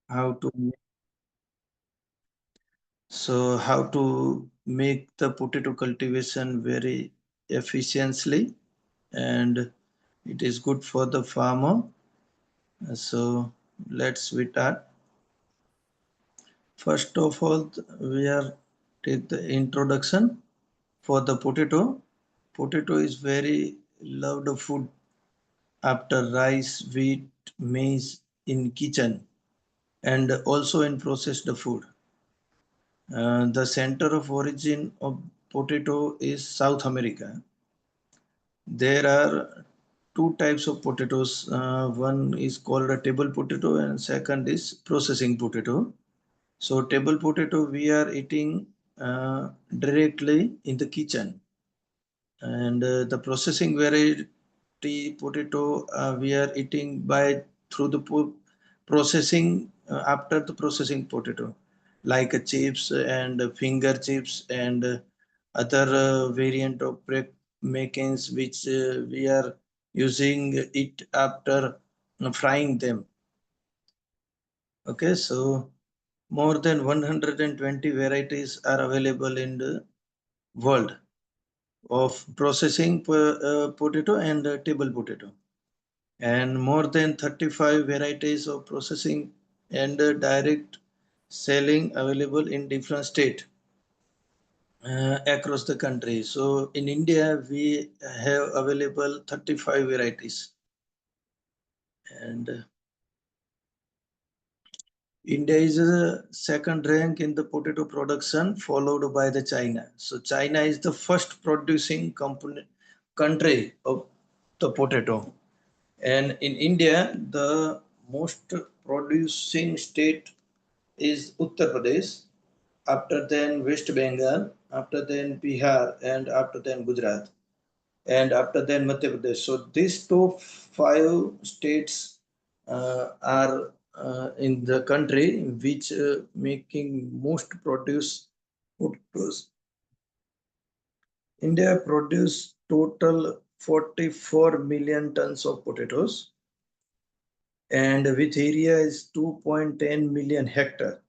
how to how to make the potato cultivation very efficiently, and it is good for the farmer. So let's we start. First of all, we are take the introduction for the potato. Potato is very loved food after rice, wheat, maize in kitchen and also in processed food. The center of origin of potato is South America. There are two types of potatoes. One is called a table potato and second is processing potato. So table potato we are eating directly in the kitchen, and the processing variety potato we are eating by through the processing after the processing potato, like chips and finger chips and other variant of bread makings which we are using it after frying them. Okay, so more than 120 varieties are available in the world of processing potato and table potato, and more than 35 varieties of processing and direct selling available in different states across the country. So in India, we have available 35 varieties, and India is a second rank in the potato production, followed by the China. So China is the first producing country of the potato. And in India, the most producing state is Uttar Pradesh, after then West Bengal, after then Bihar, and after then Gujarat, and after then Madhya Pradesh. So these top five states are in the country which making most produce potatoes. India produced total 44 million tons of potatoes, and with area is 2.10 million hectare.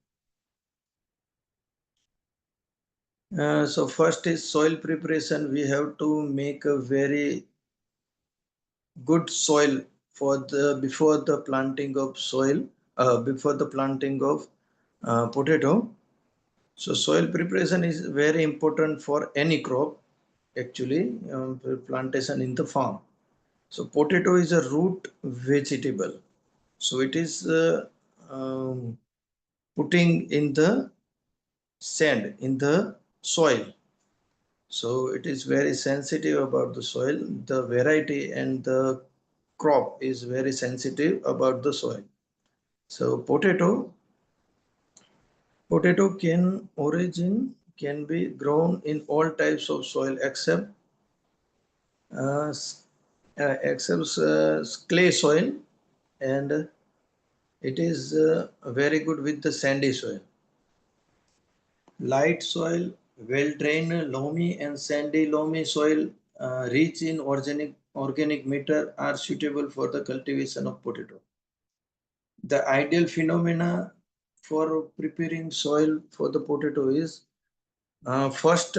So first is soil preparation. We have to make a very good soil for the before the planting of soil, before the planting of potato. So soil preparation is very important for any crop, actually, plantation in the farm. So potato is a root vegetable. So it is putting in the sand in the soil. So it is very sensitive about the soil. The variety and the crop is very sensitive about the soil. So potato can origin can be grown in all types of soil uh, except clay soil, and it is very good with the sandy soil. Light soil, well-drained loamy and sandy loamy soil rich in organic matter are suitable for the cultivation of potato. The ideal phenomena for preparing soil for the potato is first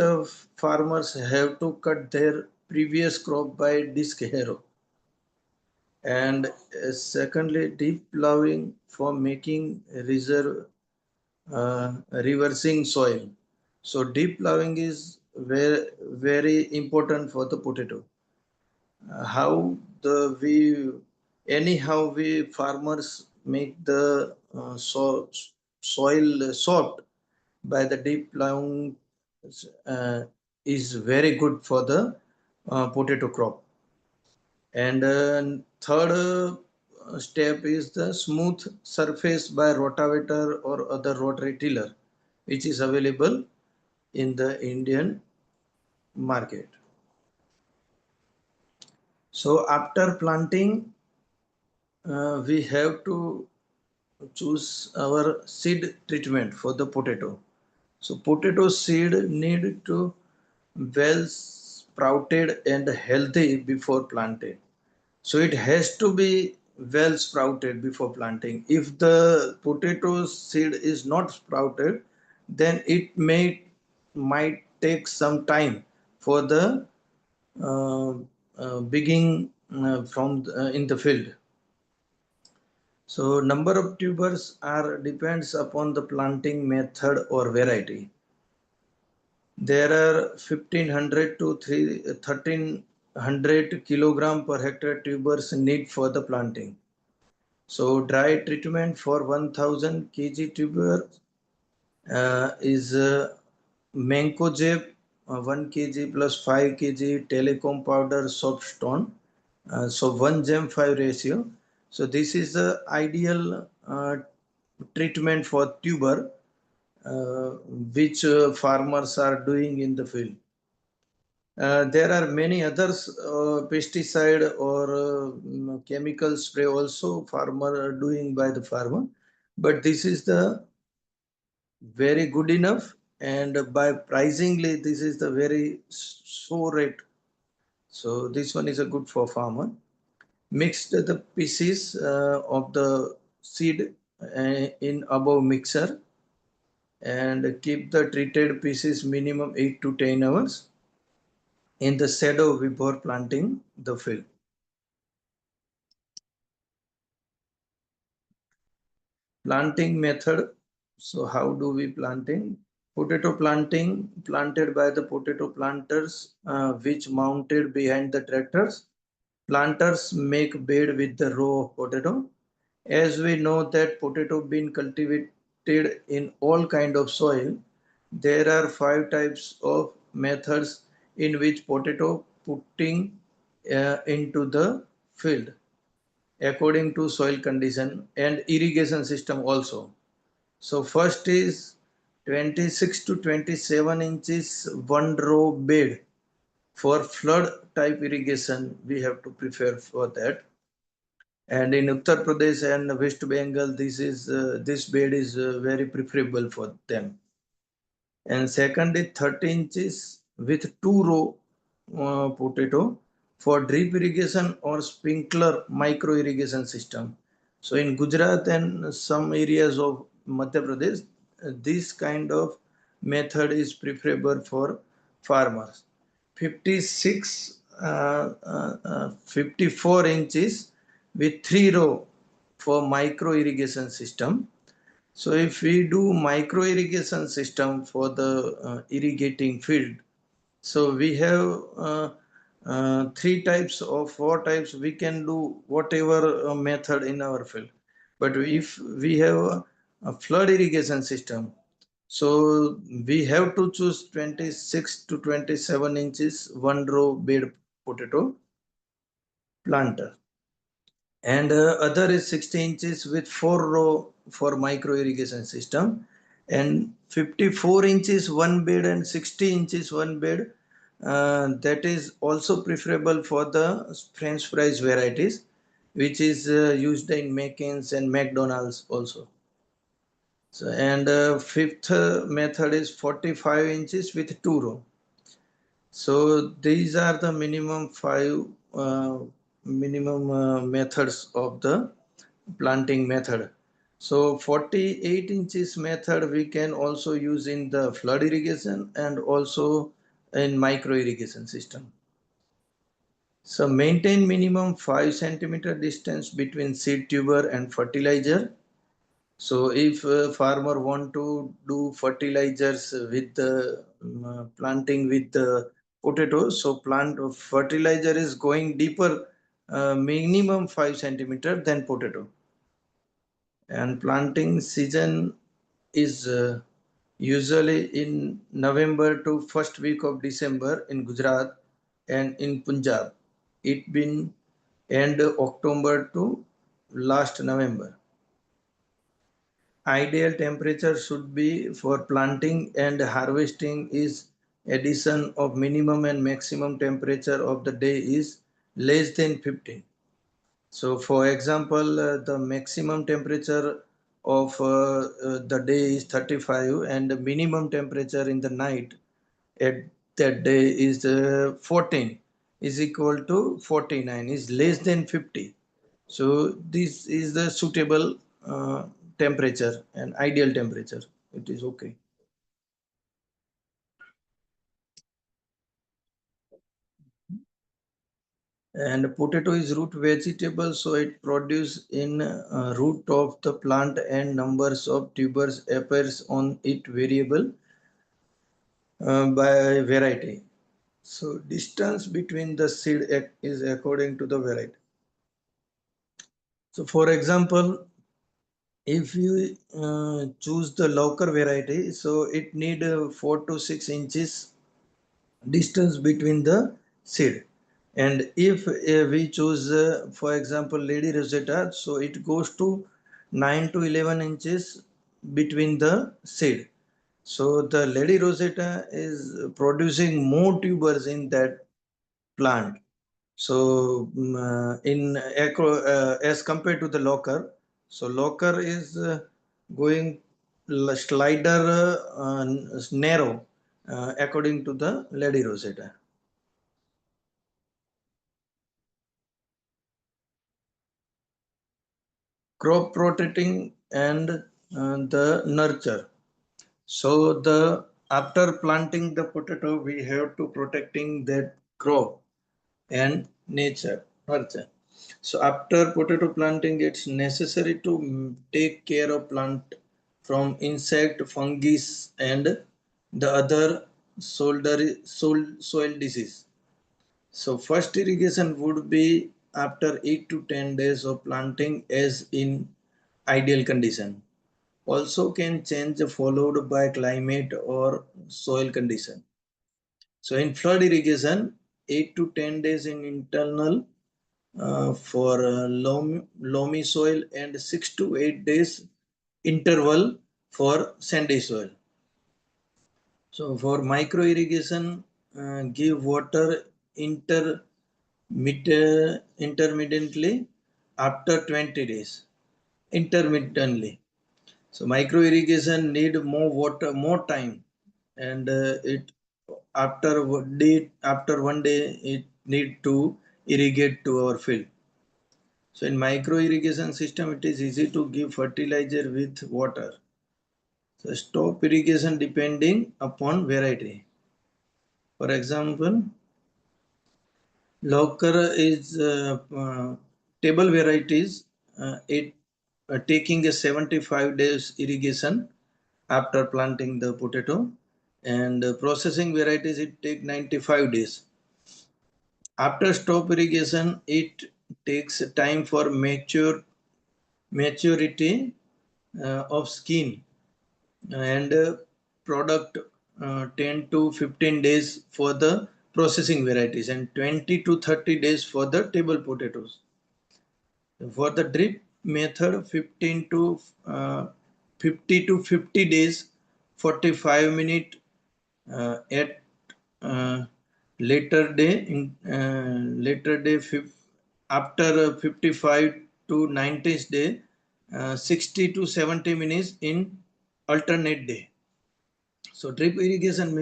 farmers have to cut their previous crop by disc harrow, and secondly deep plowing for making reversing soil. So deep plowing is very important for the potato. How the we anyhow we farmers make the soil soft by the deep plowing uh, is very good for the potato crop. And third step is the smooth surface by rotavator or other rotary tiller, which is available in the Indian market. So after planting, we have to choose our seed treatment for the potato. So potato seed need to well sprouted and healthy before planted. So it has to be well sprouted before planting. If the potato seed is not sprouted, then it might take some time for the uh, beginning from in the field. So number of tubers are depends upon the planting method or variety. There are 1500 to 1300 kilogram per hectare tubers need for the planting. So dry treatment for 1000 kg tuber is Mancozeb 1 kg plus 5 kg telecom powder soap stone. So 1 gem 5 ratio. So this is the ideal treatment for tuber uh, which farmers are doing in the field. There are many others pesticide or chemical spray also farmer are doing by the farmer, but this is the very good enough, and by pricingly this is the very so rate. So this one is a good for farmer. Mixed the pieces of the seed in above mixer and keep the treated pieces minimum 8 to 10 hours in the shadow before planting the field. Planting method. So how do we planting? Potato planting planted by the potato planters which mounted behind the tractors. Planters make bed with the row of potato. As we know that potato being cultivated in all kind of soil, there are five types of methods in which potato putting into the field according to soil condition and irrigation system also. So first is 26 to 27 inches one row bed for flood type irrigation. We have to prefer for that. And in Uttar Pradesh and West Bengal, this bed is very preferable for them. And second is 30 inches with two row potato for drip irrigation or sprinkler micro irrigation system. So in Gujarat and some areas of Madhya Pradesh, this kind of method is preferable for farmers. 54 inches with three row for micro irrigation system. So if we do micro irrigation system for the irrigating field, so we have three types or four types. We can do whatever method in our field. But if we have a flood irrigation system, so we have to choose 26 to 27 inches one row bed potato planter, and other is 60 inches with four row for micro irrigation system, and 54 inches one bed and 60 inches one bed, that is also preferable for the french fries varieties which is used in Mccain's and McDonald's also. So, and fifth method is 45 inches with two row. So these are the minimum five minimum methods of the planting method. So 48 inches method we can also use in the flood irrigation and also in micro irrigation system. So maintain minimum 5 centimeter distance between seed tuber and fertilizer. So if farmer want to do fertilizers with the planting with the potatoes, so plant fertilizer is going deeper, minimum 5 centimeter than potato. And planting season is usually in November to first week of December in Gujarat and in Punjab. It been end October to last November. Ideal temperature should be for planting and harvesting is addition of minimum and maximum temperature of the day is less than 15. So for example, the maximum temperature of the day is 35 and the minimum temperature in the night at that day is 14 is equal to 49 is less than 50. So this is the suitable temperature and ideal temperature. It is okay. And potato is root vegetable, so it produces in root of the plant and numbers of tubers appears on it variable by variety. So distance between the seed is according to the variety. So for example, if you choose the local variety, so it need 4 to 6 inches distance between the seed. And if we choose, for example, Lady Rosetta, so it goes to 9 to 11 inches between the seed. So the Lady Rosetta is producing more tubers in that plant. So in as compared to the locker, so locker is going slider narrow according to the Lady Rosetta. Crop protecting and the nurture. So the after planting the potato, we have to protecting that crop and nature nurture. So after potato planting, it's necessary to take care of plant from insect, fungus, and the other soil disease. So first irrigation would be after 8 to 10 days of planting as in ideal condition. Also can change followed by climate or soil condition. So in flood irrigation, 8 to 10 days in internal for loamy soil and 6 to 8 days interval for sandy soil. So for micro irrigation, give water intermittently after 20 days. Intermittently. So micro irrigation need more water, more time, and it after 1 day it need to irrigate to our field. So in micro irrigation system, it is easy to give fertilizer with water. So stop irrigation depending upon variety. For example, Locker is table varieties. It taking a 75 days irrigation after planting the potato, and processing varieties it take 95 days. After stop irrigation, it takes time for maturity of skin and product 10 to 15 days for the processing varieties and 20 to 30 days for the table potatoes. For the drip method, 50 to 50 days, 45 minute at uh, later day after 55 to 90 day, 60 to 70 minutes in alternate day. So drip irrigation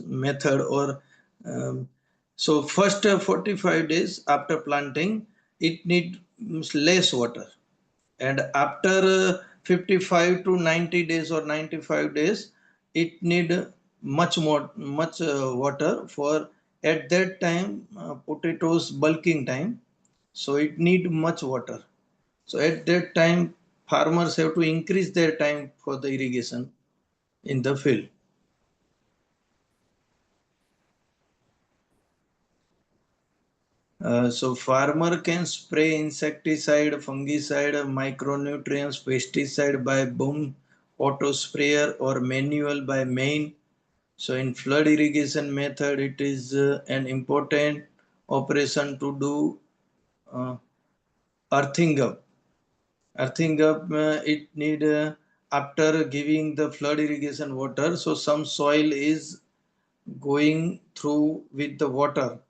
method or um, so first 45 days after planting, it needs less water, and after 55 to 90 days or 95 days, it need much water for at that time potatoes bulking time, so it need much water. So at that time, farmers have to increase their time for the irrigation in the field. So farmer can spray insecticide, fungicide, micronutrients, pesticide by boom auto sprayer or manual by main. So in flood irrigation method, it is an important operation to do uh, earthing up. Earthing up, it need after giving the flood irrigation water. So some soil is going through with the water,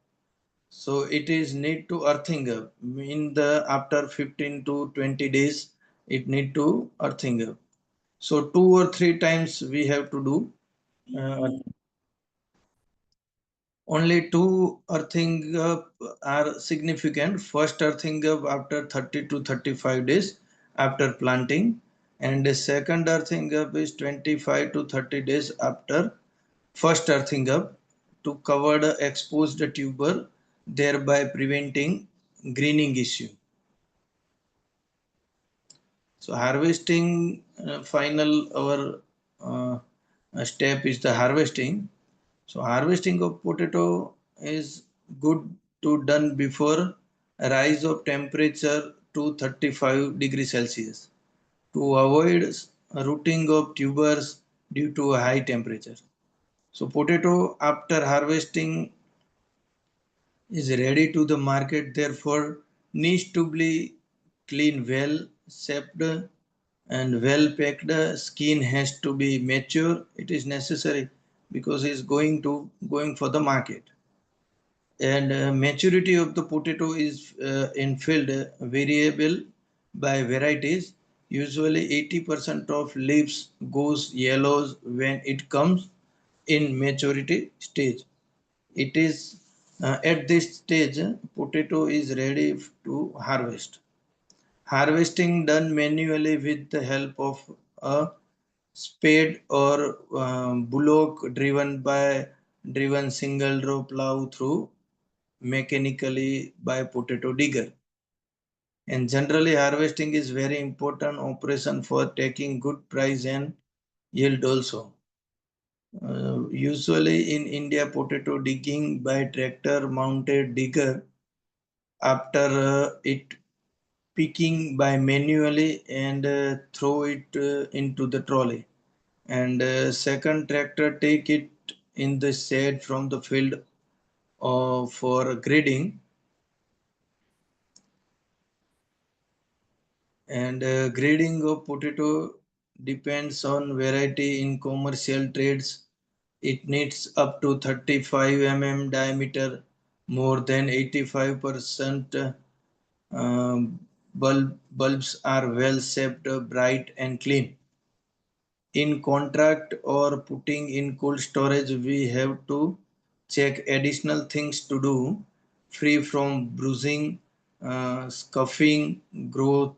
so it is need to earthing up in the after 15 to 20 days it need to earthing up. So 2 or 3 times we have to do. uh, Only two earthing up are significant. First earthing up after 30 to 35 days after planting, and the second earthing up is 25 to 30 days after first earthing up to cover the exposed tuber, thereby preventing greening issue. So harvesting, final our step is the harvesting. So harvesting of potato is good to done before a rise of temperature to 35 degrees Celsius to avoid rooting of tubers due to a high temperature. So potato after harvesting is ready to the market, therefore needs to be clean, well shaped and well packed. Skin has to be mature. It is necessary because it's going for the market. And maturity of the potato is in field variable by varieties. Usually 80% of leaves goes yellows when it comes in maturity stage. It is at this stage potato is ready to harvest. Harvesting done manually with the help of a spade or bullock driven single row plow through mechanically by potato digger. And generally harvesting is very important operation for taking good price and yield also. Usually in India, potato digging by tractor mounted digger after it picking by manually and throw it into the trolley. And second tractor take it in the shed from the field for grading. And grading of potato depends on variety in commercial trades. It needs up to 35 diameter, more than 85% bulbs are well shaped, bright and clean. In contract or putting in cold storage, we have to check additional things to do, free from bruising, scuffing, grow,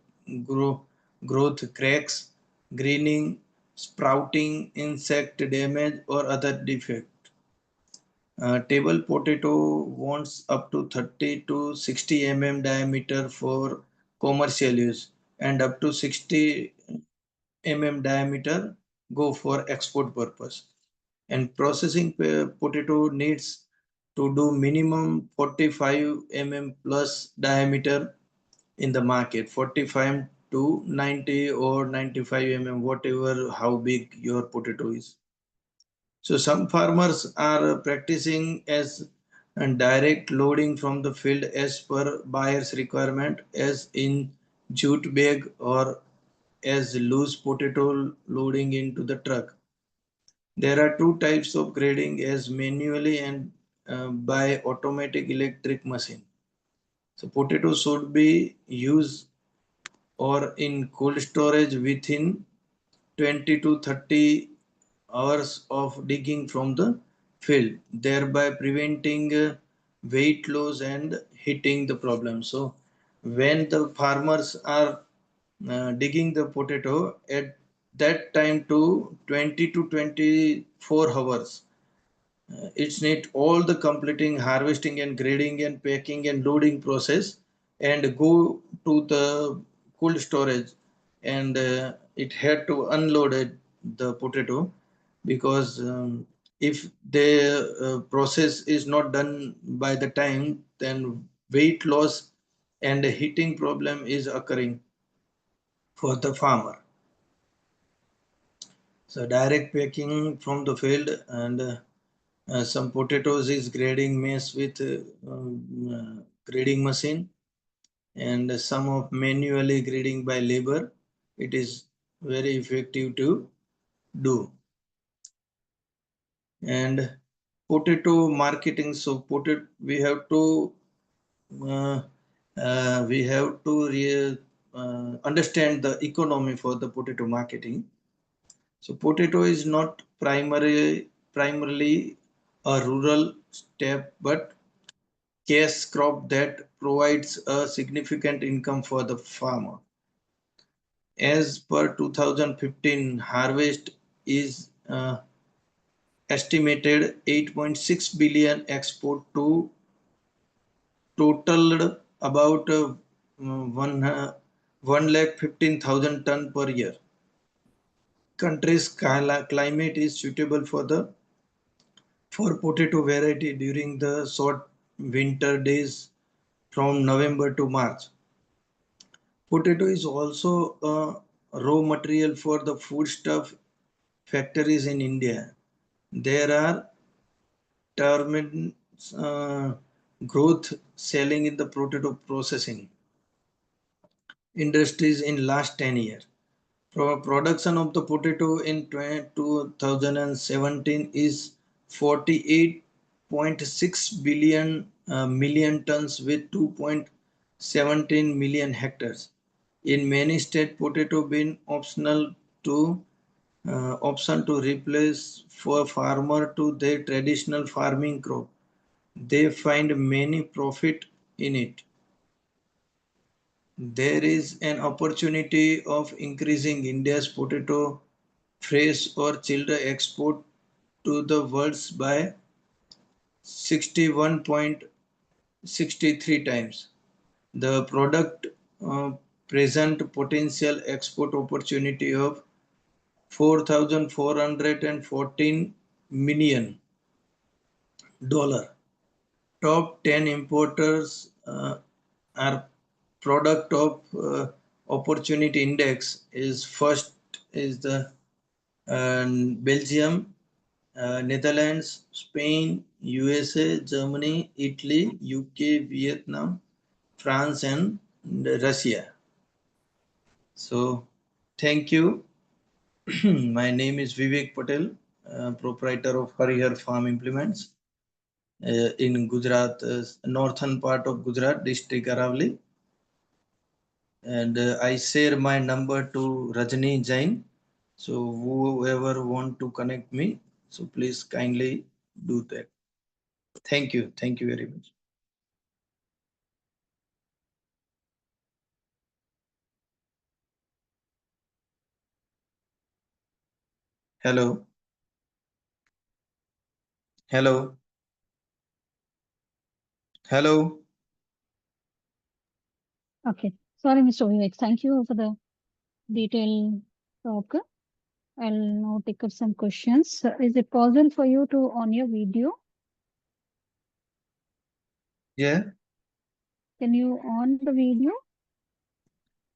growth cracks, greening, sprouting, insect damage or other defect. Table potato wants up to 30 to 60 diameter for commercial use and up to 60 diameter go for export purpose. And processing potato needs to do minimum 45 plus diameter in the market, 45 to 90 or 95 whatever how big your potato is. So some farmers are practicing as and direct loading from the field as per buyer's requirement, as in jute bag or as loose potato loading into the truck. There are two types of grading, as manually and by automatic electric machine. So potato should be used or in cold storage within 20 to 30 hours of digging from the field, thereby preventing weight loss and hitting the problem. So when the farmers are digging the potato at that time to 20 to 24 hours, it's need all the completing harvesting and grading and packing and loading process and go to the cold storage. And it had to unload it, the potato, because if the process is not done by the time, then weight loss and heating problem is occurring for the farmer. So direct packing from the field, and some potatoes is grading maize with grading machine, and some of manually grading by labor. It is very effective to do. And potato marketing. So potato uh, we have to understand the economy for the potato marketing. So potato is not primarily a rural step but cash crop that provides a significant income for the farmer. As per 2015 harvest is estimated 8.6 billion export to totaled about 1 lakh 15,000 ton per year. Country's climate is suitable for potato variety during the short winter days from November to March. Potato is also a raw material for the foodstuff factories in India. There are tremendous growth selling in the potato processing industries in last 10 years. Production of the potato in 2017 is 48.6 billion million tons with 2.17 million hectares. In many states, potato bean option to replace for farmer to their traditional farming crop. They find many profit in it. There is an opportunity of increasing India's potato fresh or chilled export to the world by 61.63 times. The product present potential export opportunity of 4,414 million dollar. Top 10 importers are product of opportunity index is first is the Belgium, Netherlands, Spain, USA, Germany, Italy, UK, Vietnam, France, and Russia. So, thank you. My name is Vivek Patel, proprietor of Harihar Farm Implements in Gujarat, northern part of Gujarat, district Aravalli. And I share my number to Rajni Jain. So whoever want to connect me, so please kindly do that. Thank you. Thank you very much. Hello. Hello. Hello. Okay. Sorry, Mr. Vivek. Thank you for the detailed talk. I'll now take up some questions. Is it possible for you to on your video? Yeah. Can you on the video?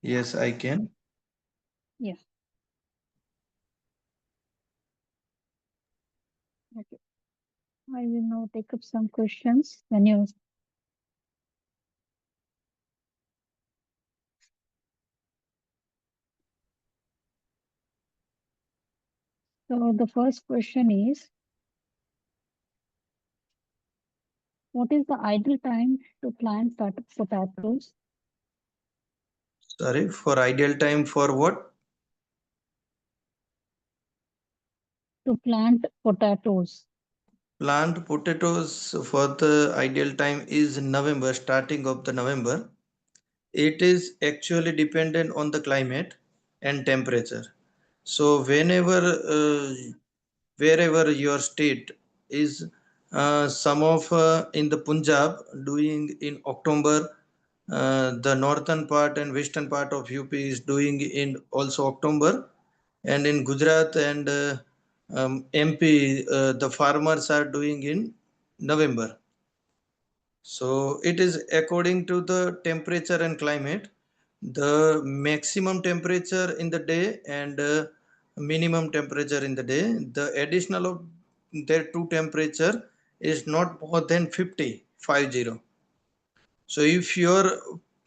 Yes, I can. Yeah. Okay. I will now take up some questions when you. So the first question is, what is the ideal time to plant potatoes? Sorry, for ideal time for what? To plant potatoes. Plant potatoes for the ideal time is November, starting of the November. It is actually dependent on the climate and temperature. So wherever your state is, some of in the Punjab doing in October, the northern part and western part of UP is doing in also October, and in Gujarat and MP, the farmers are doing in November. So it is according to the temperature and climate, the maximum temperature in the day and minimum temperature in the day. The additional of their two temperature is not more than 50. So if your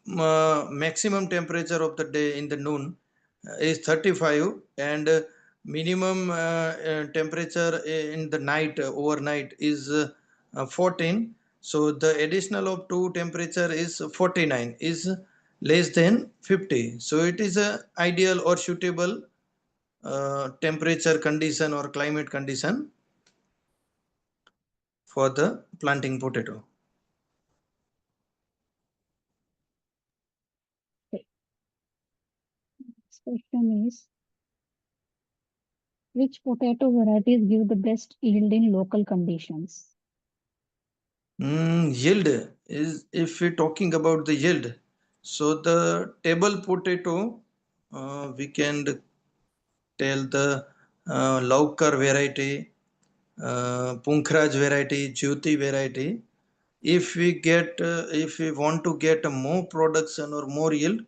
maximum temperature of the day in the noon is 35 and minimum temperature in the night overnight is 14, so the additional of two temperature is 49 is less than 50, so it is a ideal or suitable temperature condition or climate condition for the planting potato. Okay. Next question is, which potato varieties give the best yield in local conditions? Yield is, if we're talking about the yield, so the table potato, we can tell the Laukar variety, Punkraj variety, Jyoti variety. If we want to get more production or more yield,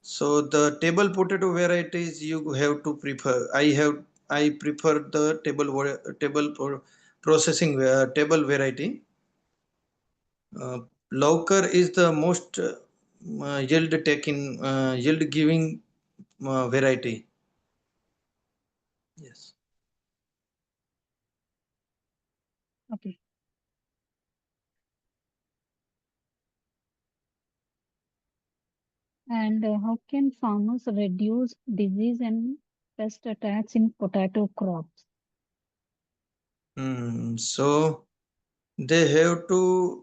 so the table potato varieties you have to prefer. I prefer the processing table variety. Uh, Laukar is the most yield giving variety. Yes. Okay. And how can farmers reduce disease and pest attacks in potato crops? So they have to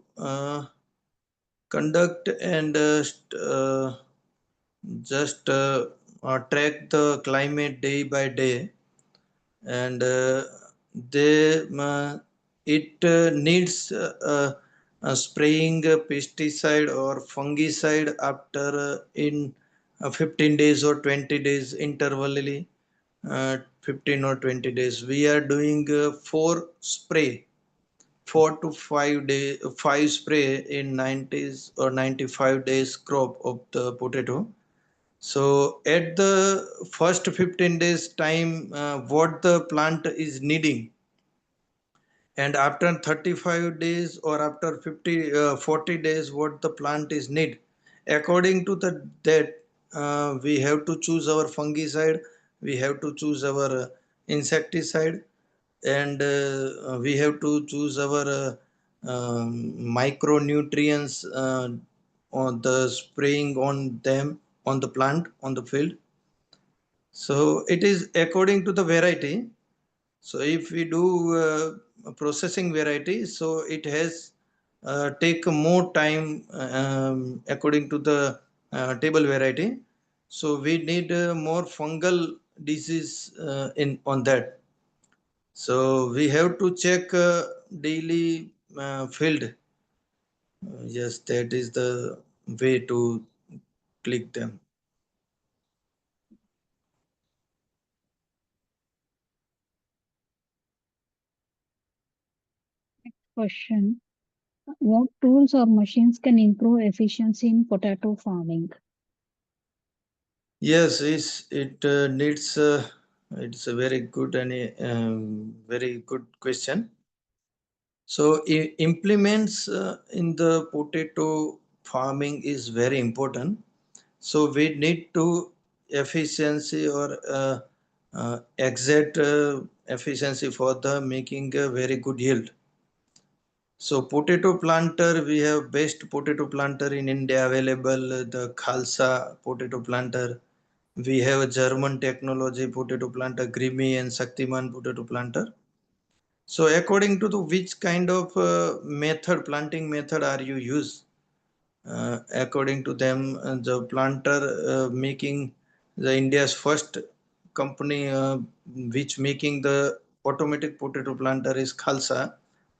conduct and just track the climate day by day, and they it needs spraying a pesticide or fungicide after in 15 days or 20 days intervally. 15 or 20 days we are doing four spray, 4 to 5 day, five spray in 90s or 95 days crop of the potato. So at the first 15 days time, what the plant is needing, and after 35 days or after 40 days, what the plant is need, according to the that we have to choose our fungicide, we have to choose our insecticide, and we have to choose our micronutrients on the spraying on them, on the plant, on the field. So it is according to the variety. So if we do a processing variety, so it has take more time according to the table variety. So we need more fungal disease in on that. So we have to check daily field. Yes, that is the way to click them. Question. What tools or machines can improve efficiency in potato farming? Yes, it needs. It's a very good and very good question. So implements in the potato farming is very important. So we need to efficiency or exact efficiency for the making a very good yield. So potato planter, we have best potato planter in India available, the Khalsa potato planter. We have a German technology potato planter, Grimy and Shaktiman potato planter. So according to the which kind of method, planting method are you use? According to them, the planter making the India's first company which making the automatic potato planter is Khalsa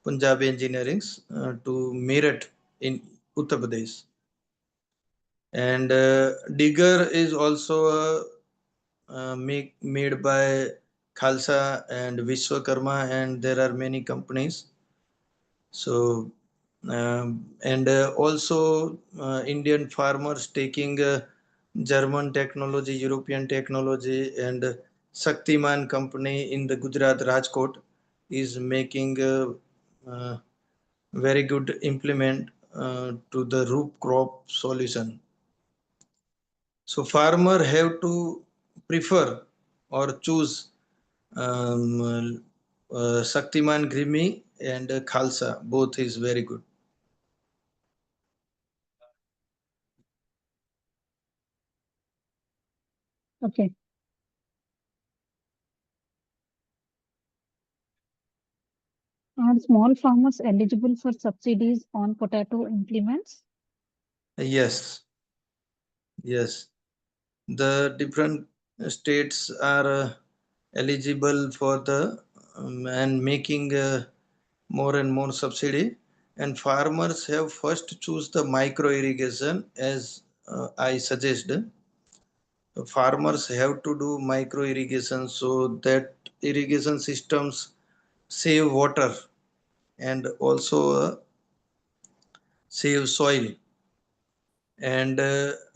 Punjab Engineering to Meerut in Uttar Pradesh. And digger is also made by Khalsa and Vishwakarma, and there are many companies. So, and also Indian farmers taking German technology, European technology, and Shaktiman company in the Gujarat Rajkot is making very good implement to the root crop solution. So farmer have to prefer or choose Shaktiman Grimi and Khalsa. Both is very good. Okay. Are small farmers eligible for subsidies on potato implements? Yes, yes. The different states are eligible for the and making more and more subsidy, and farmers have first choose the micro irrigation as I suggest. Farmers have to do micro irrigation so that irrigation systems save water and also save soil, and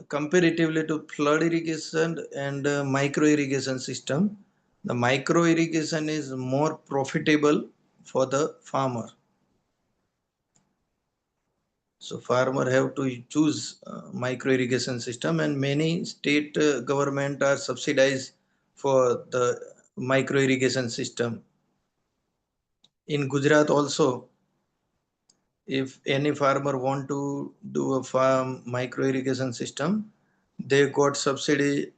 comparatively to flood irrigation and micro irrigation system, the micro irrigation is more profitable for the farmer. So farmer have to choose micro irrigation system, and many state government are subsidized for the micro irrigation system. In Gujarat also, if any farmer want to do a farm micro irrigation system, they got subsidy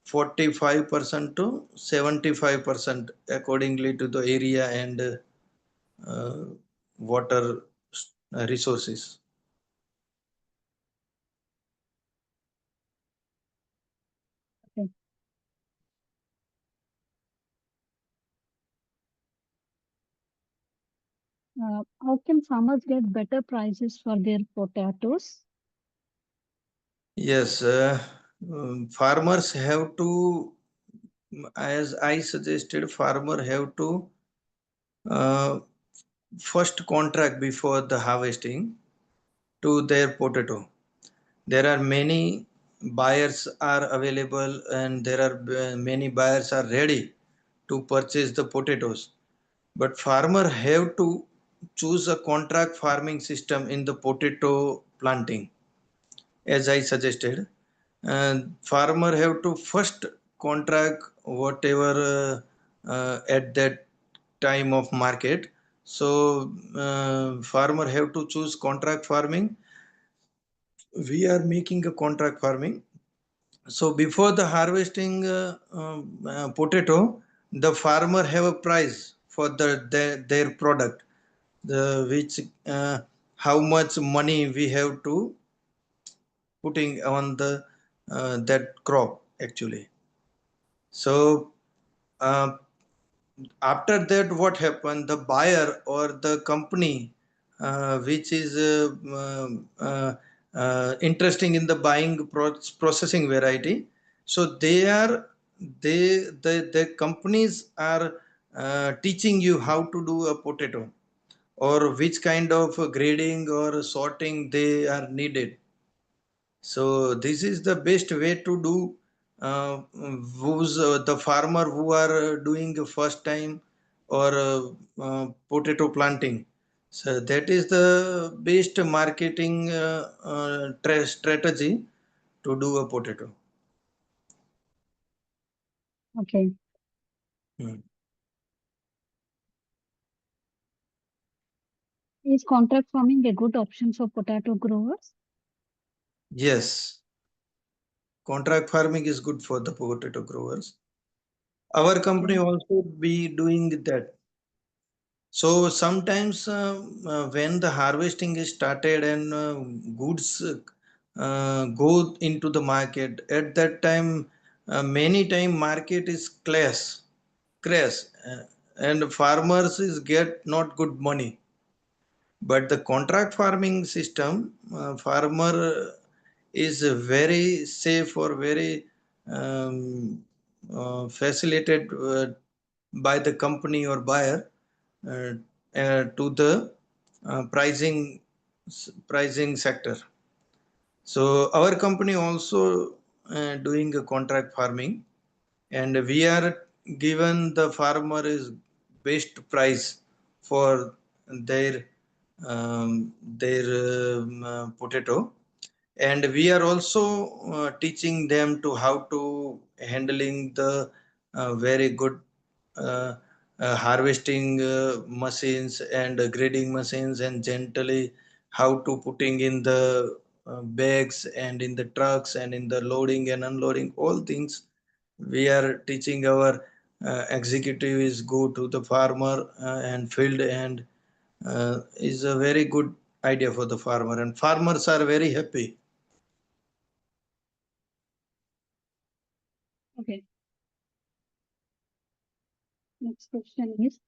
45% to 75% accordingly to the area and uh, water resources. Okay. How can farmers get better prices for their potatoes? Yes, farmers have to, as I suggested, farmer have to uh, first contract before the harvesting to their potato. There are many buyers are available, and there are many buyers are ready to purchase the potatoes, but farmer have to choose a contract farming system in the potato planting, as I suggested. And farmer have to first contract whatever at that time of market. So farmer have to choose contract farming. We are making a contract farming. So before the harvesting potato, the farmer have a price for their product, the which how much money we have to putting on the that crop actually. So uh, after that, what happened? The buyer or the company which is interesting in the buying processing variety, so the companies are teaching you how to do a potato, or which kind of grading or sorting they are needed. So this is the best way to do, who's the farmer who are doing the first time or potato planting. So that is the best marketing strategy to do a potato. Okay. Hmm. Is contract farming a good option for potato growers? Yes, contract farming is good for the potato growers. Our company Okay. also be doing that. So sometimes when the harvesting is started and goods go into the market, at that time many time market is crash, and farmers is get not good money. But the contract farming system, farmer is very safe or very um, facilitated by the company or buyer uh, to the pricing sector. So our company also doing a contract farming, and we are given the farmer is best price for their potato, and we are also teaching them to how to handling the very good uh, harvesting machines and grading machines, and gently how to putting in the bags and in the trucks and in the loading and unloading all things. We are teaching our executives go to the farmer and field, and is a very good idea for the farmer, and farmers are very happy. Okay. Next question is,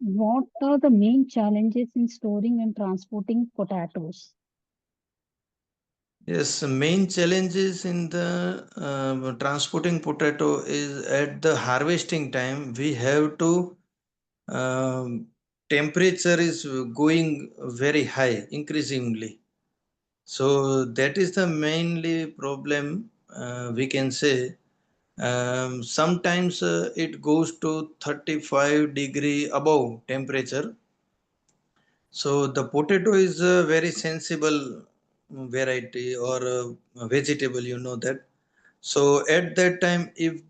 what are the main challenges in storing and transporting potatoes? Yes, the main challenges in the transporting potato is at the harvesting time. We have to um, temperature is going very high, increasingly. So that is the mainly problem, we can say. Sometimes it goes to 35 degree above temperature. So the potato is a very sensible variety or vegetable, you know that. So at that time, if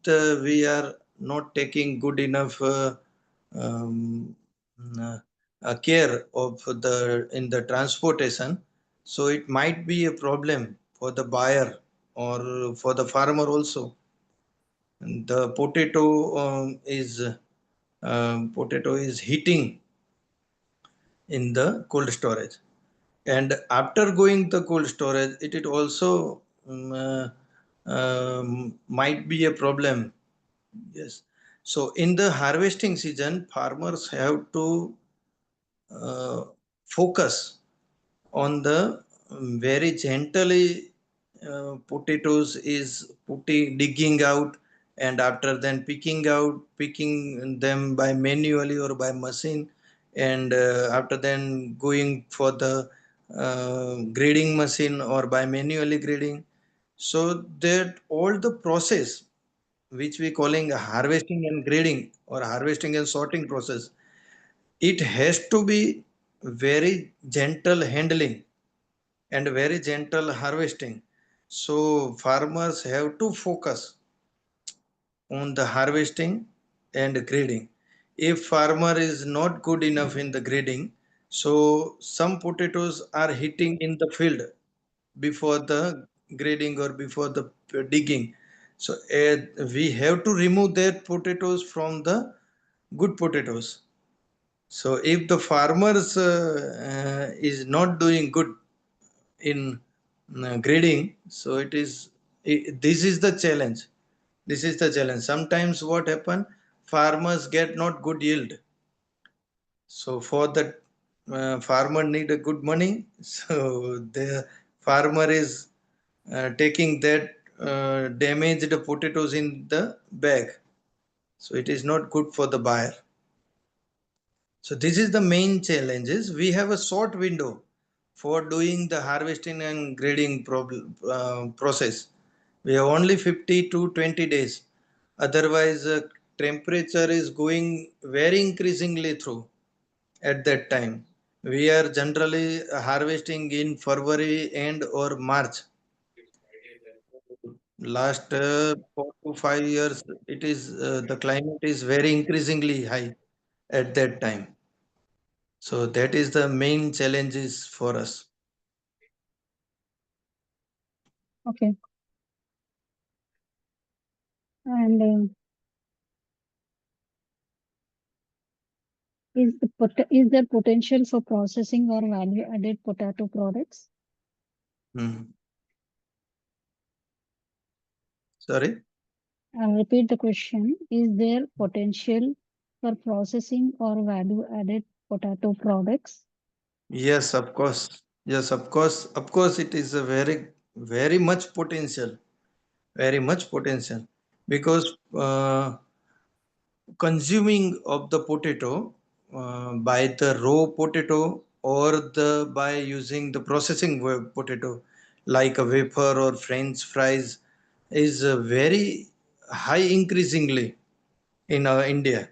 we are not taking good enough um, uh, care of the in the transportation, so it might be a problem for the buyer or for the farmer also. The potato is heating in the cold storage, and after going the cold storage it also might be a problem. Yes. So in the harvesting season, farmers have to uh, focus on the very gently potatoes is putting digging out, and after then picking them by manually or by machine, and after then going for the grading machine or by manually grading, so that all the process which we calling harvesting and grading or harvesting and sorting process, it has to be very gentle handling and very gentle harvesting. So farmers have to focus on the harvesting and grading. If farmer is not good enough in the grading, so some potatoes are hitting in the field before the grading or before the digging. So we have to remove that potatoes from the good potatoes. So if the farmers is not doing good in grading, so this is the challenge. This is the challenge. Sometimes what happen, farmers get not good yield. So for that, farmer need a good money. So the farmer is taking that damaged potatoes in the bag. So it is not good for the buyer. So this is the main challenges. We have a short window for doing the harvesting and grading process. We have only 50 to 20 days. Otherwise, temperature is going very increasingly through at that time. We are generally harvesting in February and or March. Last 4 to 5 years, it is the climate is very increasingly high at that time. So that is the main challenges for us. Okay. And is there potential for processing or value-added potato products? Hmm. Sorry? I'll repeat the question. Is there potential for processing or value-added potato products? Yes, of course. Yes, of course. Of course, it is a very much potential. Very much potential. Because consuming of the potato by the raw potato or the by using the processing potato like a wafer or French fries is very high increasingly in India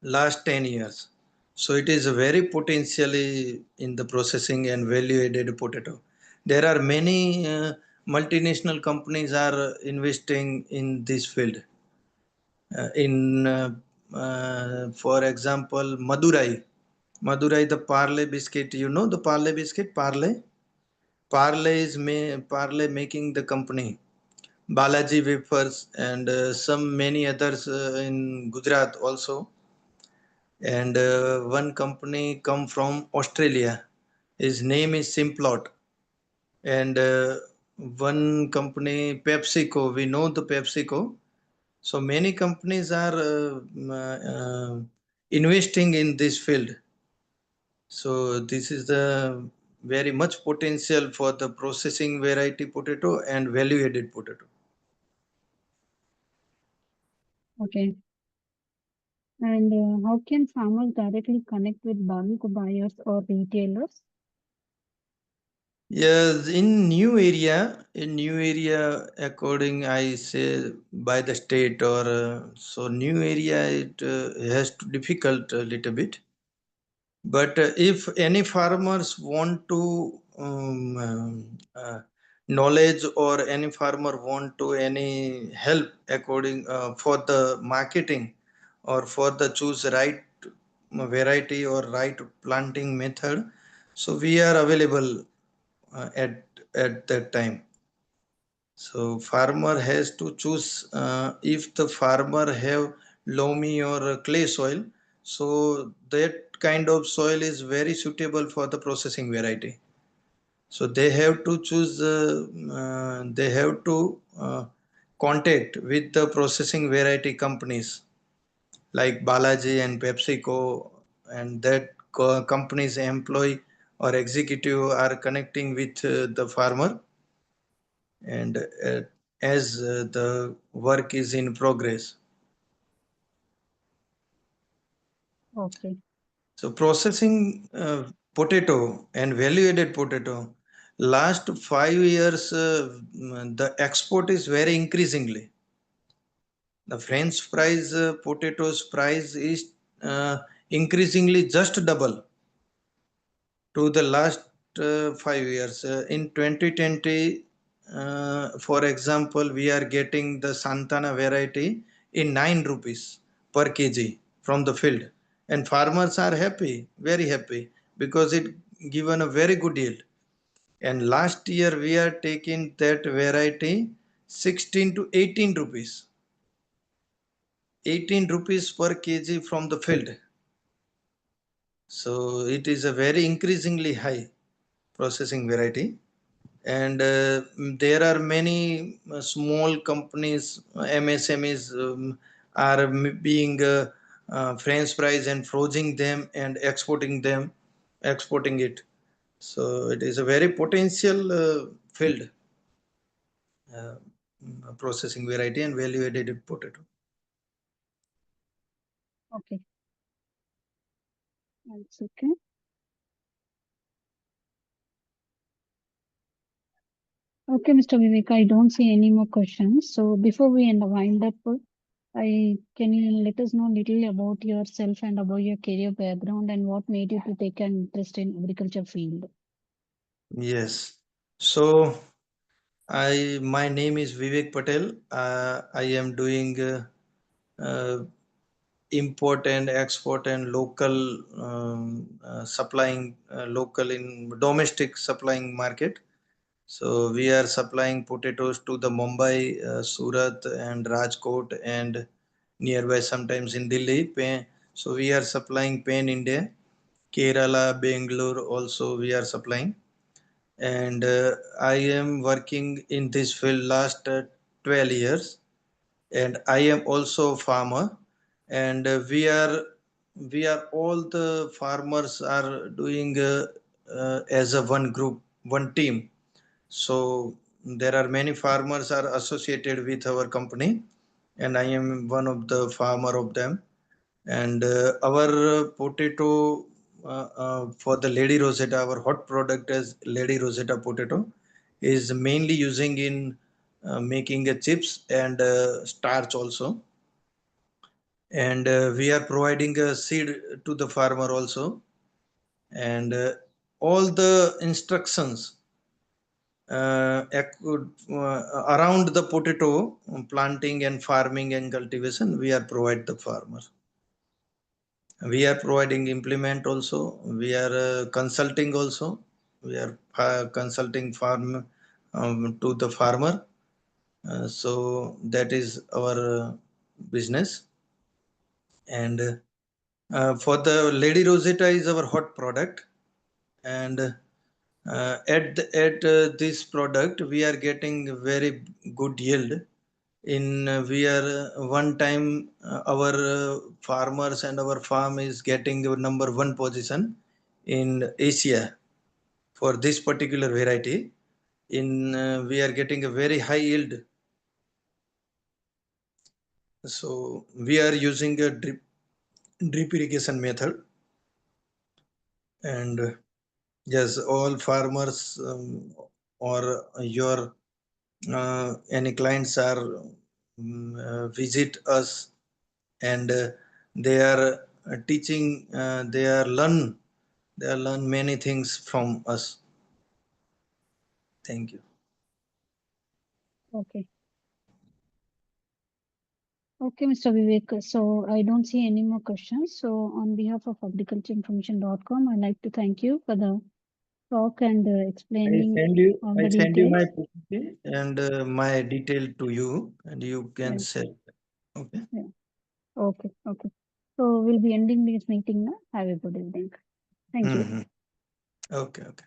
last 10 years. So it is very potentially in the processing and value added potato. There are many multinational companies are investing in this field. In For example, Madurai, the Parle biscuit. You know the Parle biscuit. Parle is Parle making the company. Balaji Wafers, and some many others in Gujarat also. And one company come from Australia. His name is Simplot. And one company, PepsiCo. We know the PepsiCo. So many companies are investing in this field. So this is the very much potential for the processing variety potato and value added potato. Okay. And how can farmers directly connect with bulk buyers or retailers? Yes, in new area, according I say by the state or so new area, it has to difficult a little bit. But if any farmers want to knowledge or any farmer want to any help according for the marketing or for the choose right variety or right planting method, so we are available at that time. So farmer has to choose if the farmer have loamy or clay soil, so that kind of soil is very suitable for the processing variety. So they have to choose, they have to contact with the processing variety companies like Balaji and PepsiCo, and that company's employee or executive are connecting with the farmer, and as the work is in progress. Okay. So processing potato and value added potato, last 5 years the export is very increasingly. The French fries potatoes price is increasingly just double to the last 5 years. In 2020, for example, we are getting the Santana variety in 9 rupees per kg from the field. And farmers are happy, very happy, because it given a very good yield. And last year we are taking that variety 16 to 18 rupees. 18 rupees per kg from the field. So it is a very increasingly high processing variety. And there are many small companies, MSMEs, are being French fries and freezing them and exporting it. So it is a very potential field, uh, processing variety and value added potato. Okay. That's okay. Okay, Mr. Vivek, I don't see any more questions. So before we end the wind up, I can you let us know a little about yourself and about your career background and what made you to take an interest in agriculture field? Yes. So my name is Vivek Patel. I am doing uh, import and export and local supplying local in domestic supplying market. So we are supplying potatoes to the Mumbai, Surat and Rajkot and nearby sometimes in Delhi. So we are supplying Pan India, Kerala, Bangalore also we are supplying. And I am working in this field last 12 years, and I am also a farmer. And we are all the farmers are doing as a one group, one team. So there are many farmers are associated with our company, and I am one of the farmer of them. And our potato for the Lady Rosetta, our hot product as Lady Rosetta potato, is mainly using in making a chips and starch also. And we are providing a seed to the farmer also. And all the instructions around the potato planting and farming and cultivation, we are provide the farmer. We are providing implement also. We are consulting also. We are consulting farm to the farmer. So that is our business. And for the Lady Rosetta is our hot product. And at this product we are getting very good yield. In we are one time our farmers and our farm is getting the number one position in Asia for this particular variety. In we are getting a very high yield. So we are using a drip irrigation method. And yes, all farmers or your any clients are visit us. And they are teaching, they are learn many things from us. Thank you. Okay. Okay, Mr. Vivek. So I don't see any more questions. So on behalf of agricultureinformation.com, I'd like to thank you for the talk and explaining all I the send you my details. PPT and my detail to you, and you can Yeah, share. Okay. yeah. Okay, okay. So we'll be ending this meeting now. Have a good evening. Thank you. Hmm. Okay. Okay.